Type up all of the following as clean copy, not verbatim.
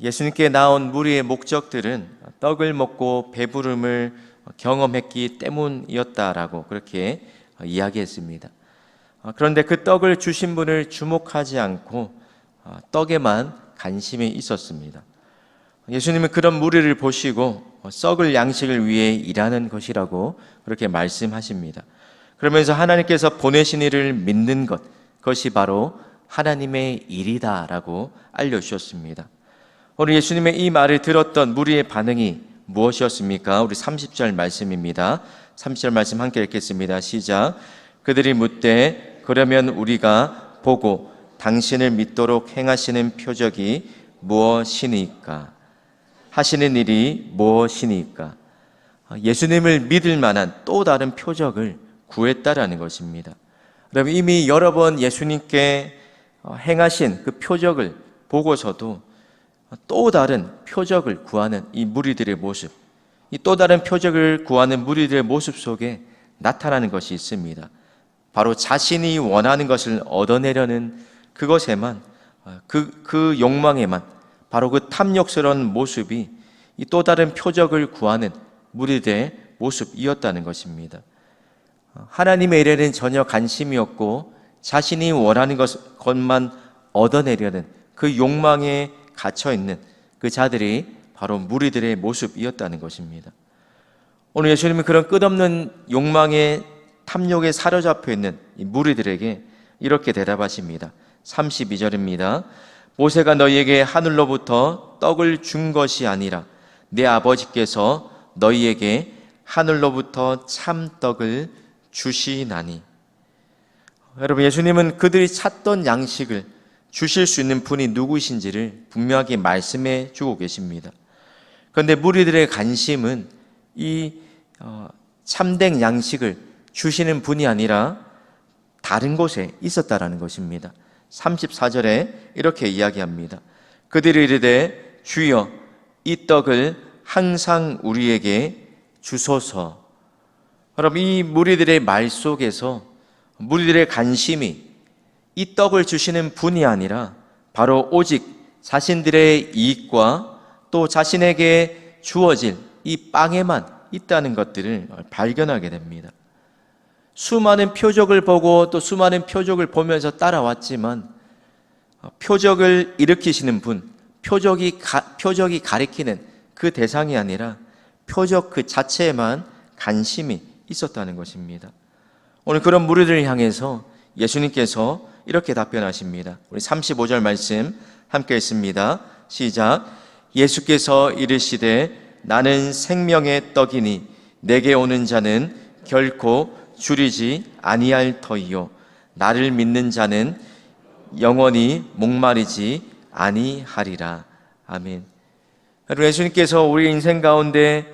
예수님께 나온 무리의 목적들은 떡을 먹고 배부름을 경험했기 때문이었다라고 그렇게 이야기했습니다. 그런데 그 떡을 주신 분을 주목하지 않고 떡에만 관심이 있었습니다. 예수님은 그런 무리를 보시고 썩을 양식을 위해 일하는 것이라고 그렇게 말씀하십니다. 그러면서 하나님께서 보내신 이를 믿는 것, 그것이 바로 하나님의 일이다라고 알려주셨습니다. 오늘 예수님의 이 말을 들었던 무리의 반응이 무엇이었습니까? 우리 30절 말씀입니다. 30절 말씀 함께 읽겠습니다. 시작. 그들이 묻되 그러면 우리가 보고 당신을 믿도록 행하시는 표적이 무엇이니까? 하시는 일이 무엇이니까? 예수님을 믿을 만한 또 다른 표적을 구했다라는 것입니다. 여러분, 이미 여러 번 예수님께 행하신 그 표적을 보고서도 또 다른 표적을 구하는 이 무리들의 모습, 이 또 다른 표적을 구하는 무리들의 모습 속에 나타나는 것이 있습니다. 바로 자신이 원하는 것을 얻어내려는 그것에만, 그 욕망에만, 바로 그 탐욕스러운 모습이 이 또 다른 표적을 구하는 무리들의 모습이었다는 것입니다. 하나님의 일에는 전혀 관심이 없고 자신이 원하는 것만 얻어내려는 그 욕망에 갇혀있는 그 자들이 바로 무리들의 모습이었다는 것입니다. 오늘 예수님은 그런 끝없는 욕망의 탐욕에 사로잡혀 있는 이 무리들에게 이렇게 대답하십니다. 32절입니다. 모세가 너희에게 하늘로부터 떡을 준 것이 아니라 내 아버지께서 너희에게 하늘로부터 참떡을 주시나니. 여러분, 예수님은 그들이 찾던 양식을 주실 수 있는 분이 누구신지를 분명하게 말씀해 주고 계십니다. 그런데 무리들의 관심은 이 참된 양식을 주시는 분이 아니라 다른 곳에 있었다라는 것입니다. 34절에 이렇게 이야기합니다. 그들이 이르되 주여 이 떡을 항상 우리에게 주소서. 여러분, 이 무리들의 말 속에서 무리들의 관심이 이 떡을 주시는 분이 아니라 바로 오직 자신들의 이익과 또 자신에게 주어질 이 빵에만 있다는 것들을 발견하게 됩니다. 수많은 표적을 보고 또 수많은 표적을 보면서 따라왔지만 표적을 일으키시는 분, 표적이 가리키는 그 대상이 아니라 표적 그 자체에만 관심이 있었다는 것입니다. 오늘 그런 무리들을 향해서 예수님께서 이렇게 답변하십니다. 우리 35절 말씀 함께 읽습니다. 시작. 예수께서 이르시되 나는 생명의 떡이니 내게 오는 자는 결코 줄이지 아니할 터이요 나를 믿는 자는 영원히 목마르지 아니하리라. 아멘. 여러분, 예수님께서 우리 인생 가운데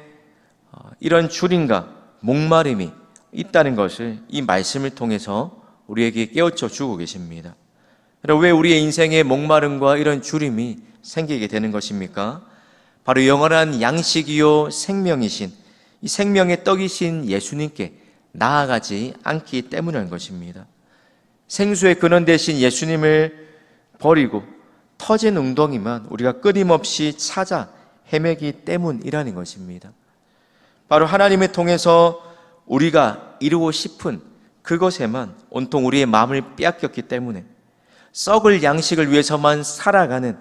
이런 줄임과 목마름이 있다는 것을 이 말씀을 통해서 우리에게 깨우쳐 주고 계십니다. 여러분, 왜 우리의 인생에 목마름과 이런 줄임이 생기게 되는 것입니까? 바로 영원한 양식이요 생명이신 이 생명의 떡이신 예수님께 나아가지 않기 때문인 것입니다. 생수의 근원 되신 예수님을 버리고 터진 웅덩이만 우리가 끊임없이 찾아 헤매기 때문이라는 것입니다. 바로 하나님을 통해서 우리가 이루고 싶은 그것에만 온통 우리의 마음을 빼앗겼기 때문에 썩을 양식을 위해서만 살아가는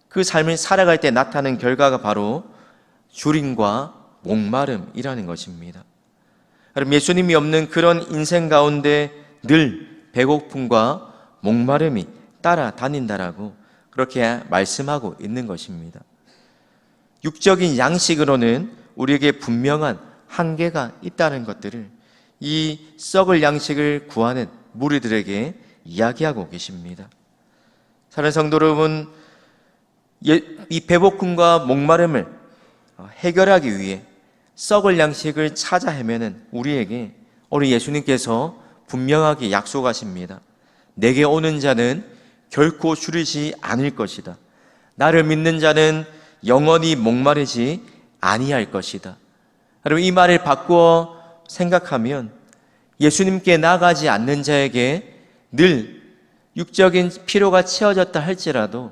그 삶을 살아갈 때 나타나는 결과가 바로 줄임과 목마름이라는 것입니다. 여러분, 예수님이 없는 그런 인생 가운데 늘 배고픔과 목마름이 따라다닌다라고 그렇게 말씀하고 있는 것입니다. 육적인 양식으로는 우리에게 분명한 한계가 있다는 것들을 이 썩을 양식을 구하는 무리들에게 이야기하고 계십니다. 사랑하는 성도 여러분, 이 배고픔과 목마름을 해결하기 위해 썩을 양식을 찾아 헤매는 우리에게 오늘 예수님께서 분명하게 약속하십니다. 내게 오는 자는 결코 줄이지 않을 것이다. 나를 믿는 자는 영원히 목마르지 아니할 것이다. 여러분, 이 말을 바꾸어 생각하면 예수님께 나아가지 않는 자에게 늘 육적인 필요가 채워졌다 할지라도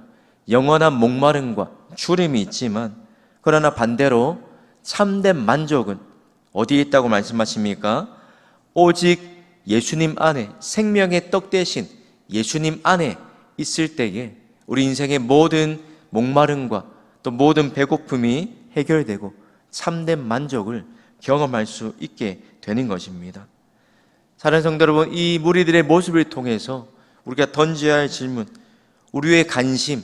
영원한 목마름과 주림이 있지만, 그러나 반대로 참된 만족은 어디에 있다고 말씀하십니까? 오직 예수님 안에, 생명의 떡 대신 예수님 안에 있을 때에 우리 인생의 모든 목마름과 또 모든 배고픔이 해결되고 참된 만족을 경험할 수 있게 되는 것입니다. 사랑하는 성도 여러분, 이 무리들의 모습을 통해서 우리가 던져야 할 질문, 우리의 관심,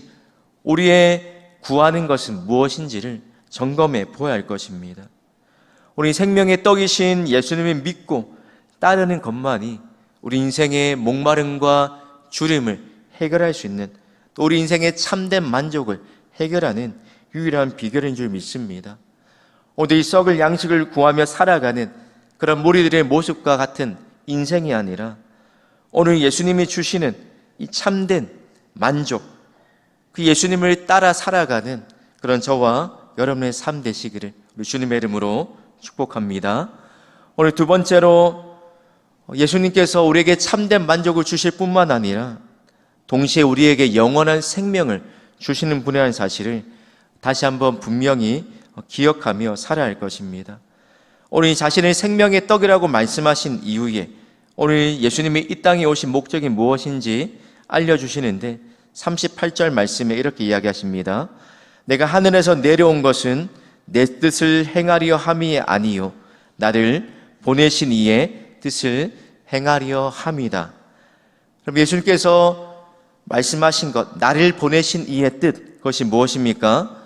우리의 구하는 것은 무엇인지를 점검해 보아야 할 것입니다. 우리 생명의 떡이신 예수님을 믿고 따르는 것만이 우리 인생의 목마름과 주림을 해결할 수 있는, 또 우리 인생의 참된 만족을 해결하는 유일한 비결인 줄 믿습니다. 오늘 이 썩을 양식을 구하며 살아가는 그런 무리들의 모습과 같은 인생이 아니라 오늘 예수님이 주시는 이 참된 만족, 그 예수님을 따라 살아가는 그런 저와 여러분의 삶 되시기를 우리 주님의 이름으로 축복합니다. 오늘 두 번째로 예수님께서 우리에게 참된 만족을 주실 뿐만 아니라 동시에 우리에게 영원한 생명을 주시는 분이라는 사실을 다시 한번 분명히 기억하며 살아야 할 것입니다. 오늘 이 자신을 생명의 떡이라고 말씀하신 이후에 오늘 예수님이 이 땅에 오신 목적이 무엇인지 알려주시는데 38절 말씀에 이렇게 이야기하십니다. 내가 하늘에서 내려온 것은 내 뜻을 행하려 함이 아니요 나를 보내신 이의 뜻을 행하려 함이다. 그럼 예수님께서 말씀하신 것, 나를 보내신 이의 뜻, 그것이 무엇입니까?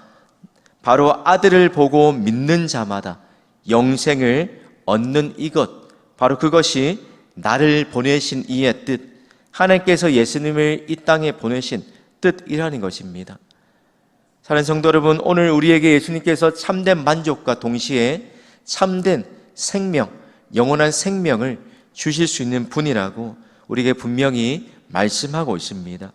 바로 아들을 보고 믿는 자마다 영생을 얻는 이것, 바로 그것이 나를 보내신 이의 뜻, 하나님께서 예수님을 이 땅에 보내신 뜻이라는 것입니다. 사랑하는 성도 여러분, 오늘 우리에게 예수님께서 참된 만족과 동시에 참된 생명, 영원한 생명을 주실 수 있는 분이라고 우리에게 분명히 말씀하고 있습니다.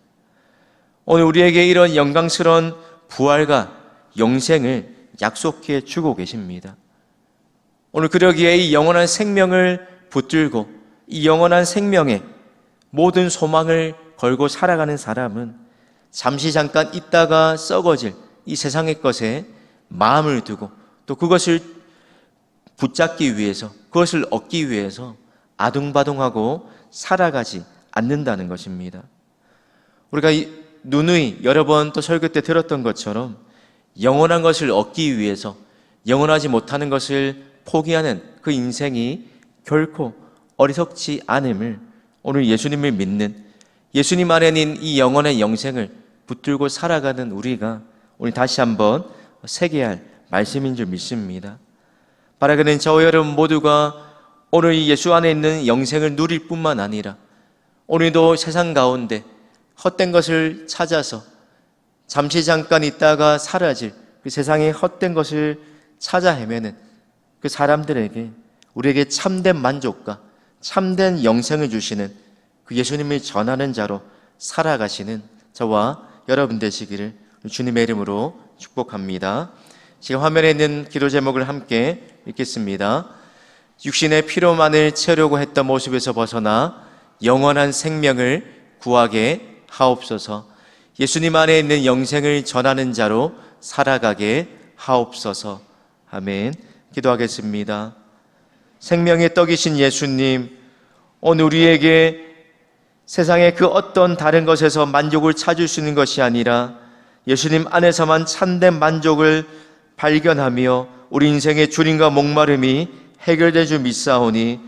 오늘 우리에게 이런 영광스러운 부활과 영생을 약속해 주고 계십니다. 오늘 그러기에 이 영원한 생명을 붙들고 이 영원한 생명에 모든 소망을 걸고 살아가는 사람은 잠시 잠깐 있다가 썩어질 이 세상의 것에 마음을 두고 또 그것을 붙잡기 위해서, 그것을 얻기 위해서 아둥바둥하고 살아가지 않는다는 것입니다. 우리가 누누이 여러 번 또 설교 때 들었던 것처럼 영원한 것을 얻기 위해서 영원하지 못하는 것을 포기하는 그 인생이 결코 어리석지 않음을 오늘 예수님을 믿는, 예수님 안에는 이 영원의 영생을 붙들고 살아가는 우리가 오늘 다시 한번 새겨야 할 말씀인 줄 믿습니다. 바라기는 저와 여러분 모두가 오늘 이 예수 안에 있는 영생을 누릴 뿐만 아니라 오늘도 세상 가운데 헛된 것을 찾아서 잠시 잠깐 있다가 사라질 그 세상의 헛된 것을 찾아 헤매는 그 사람들에게 우리에게 참된 만족과 참된 영생을 주시는 그 예수님을 전하는 자로 살아가시는 저와 여러분 되시기를 주님의 이름으로 축복합니다. 지금 화면에 있는 기도 제목을 함께 읽겠습니다. 육신의 피로만을 채우려고 했던 모습에서 벗어나 영원한 생명을 구하게 하옵소서. 예수님 안에 있는 영생을 전하는 자로 살아가게 하옵소서. 아멘. 기도하겠습니다. 생명의 떡이신 예수님, 오늘 우리에게 세상의 그 어떤 다른 것에서 만족을 찾을 수 있는 것이 아니라 예수님 안에서만 참된 만족을 발견하며 우리 인생의 주림과 목마름이 해결될 줄 믿사오니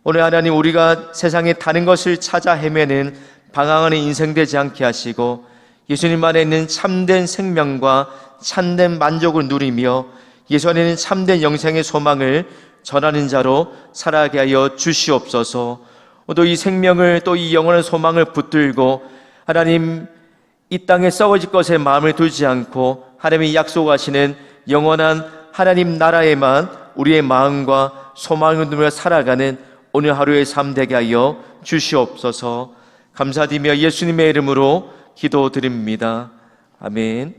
오늘 하나님, 우리가 세상의 다른 것을 찾아 헤매는 방황하는 인생 되지 않게 하시고 예수님 안에 있는 참된 생명과 참된 만족을 누리며 예수 안에 있는 참된 영생의 소망을 전하는 자로 살아가게 하여 주시옵소서. 또 이 생명을, 또 이 영원한 소망을 붙들고 하나님, 이 땅에 썩어질 것에 마음을 두지 않고 하나님이 약속하시는 영원한 하나님 나라에만 우리의 마음과 소망을 두며 살아가는 오늘 하루의 삶 되게 하여 주시옵소서. 감사드리며 예수님의 이름으로 기도드립니다. 아멘.